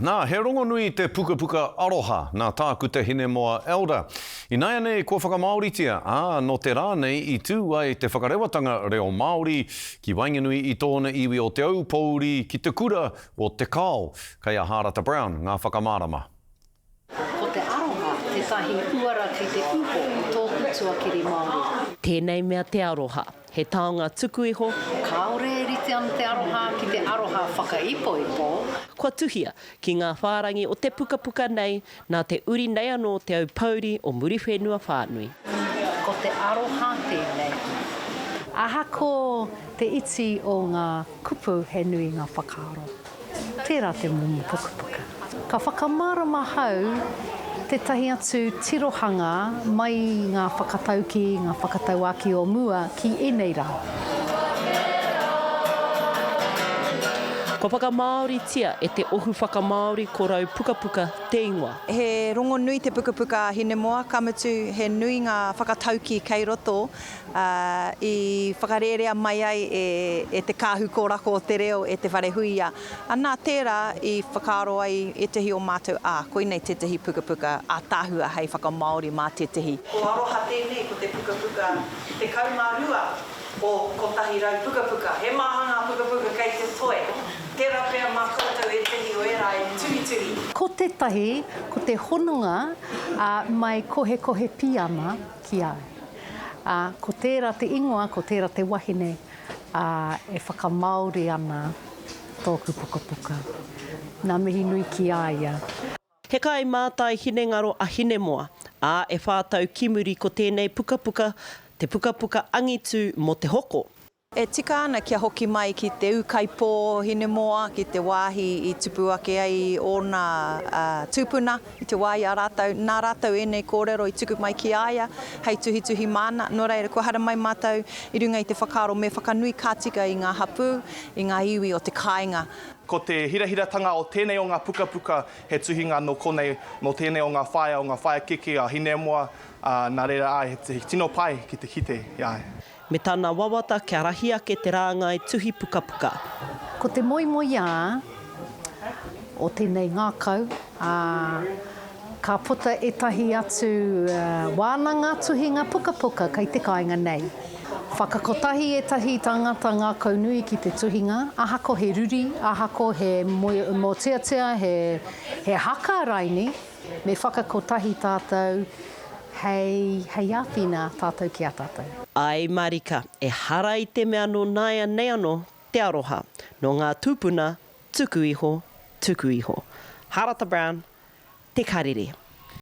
Nā, he rongo nui te puka puka aroha, nā tāku te hine moa elder. I nāia nei, ko whakamaoritia, no te rā nei i tū ai te whakarewatanga reo Māori ki Wainganui i tōna iwi o te aupouri ki te kura o te kao. Kei a Harata Brown, ngā whakamārama. Ko te aroha, te tahi uara ki te uho i tōku tuakiri Māori. Tēnei mea te aroha. He taonga tuku iho. Kaore rite ana te aroha ki te aroha whakaipoipo. Kua tuhia ki ngā whārangi o te puka puka nei nā te uri nei anō te aupauri o Muriwhenua Whānui. Ko te aroha tēnei. Aha ko te iti o ngā kupu he nui ngā whakaaro. Tērā te mumu puka puka. Ka whakamārama hau te tahi atu tirohanga mai ngā whakatauki, ngā whakatauaki o mua ki enei rā. Ko whakamaoritia e te ohu whakamaori ko rau puka puka te ingoa. He rongo nui te puka puka hine moa, kamutu he nui ngā whakatauki kei roto i whakarerea mai ai e te kāhu kōrako o te reo e te whare huia. Nā tērā i whakaaro ai e tehi o mātou koinei te tehi puka puka a tāhua hei whakamaori mā te tehi. Ko aroha tēnei ko te puka puka, te kaumārua o kotahi rau puka puka. He mahanga puka puka kei te toe. Tērā pēr mā koutou e tehi o era e tuhi tuhi. Ko te tahi, ko te honunga mai kohe pi ana ki au. Ko tērā te ingoa, ko tērā te wahine e whakamaori ana tōku puka puka. Nā mihi nui ki aia. He kai mātai hine ngaro a hine moa, e whātau kimuri ko tēnei puka puka, te puka puka angitu mo te hoko. E tika ana kia hoki mai ki te ukaipō hine moa, ki te wāhi i tupu ake ai o nā tūpuna, i te wāhi a rātau. Nā rātau e nei kōrero i tuku mai ki aia, hei tuhi tuhi mana. Nō reira, kua hara mai mātou i runga i te whakaaro me whakanui kātika i ngā hapu, i ngā iwi o te kāinga. Ko te hirahiratanga o tēnei o ngā puka puka, he tuhinga no konei, no tēnei o ngā whaia keke a hine moa, nā reira ai, he tino pai ki te hite, iai. Me tāna wawata kia rahi ake te rāngai tuhi puka puka. Ko te moimoi o tēnei ngākau, ka puta etahi atu wānanga tuhinga puka puka kei te kāinga nei. Whakakotahi etahi tangata ngākau nui ki te tuhinga, ahako he ruri, ahako he motiatia, he haka raini, me whakakotahi tātou hei āwhina tātou ki a tātou. Ai Marika, e hara i te mea no nāia nei anō te aroha, no ngā tūpuna, tuku iho, tuku iho. Harata Brown, te karere.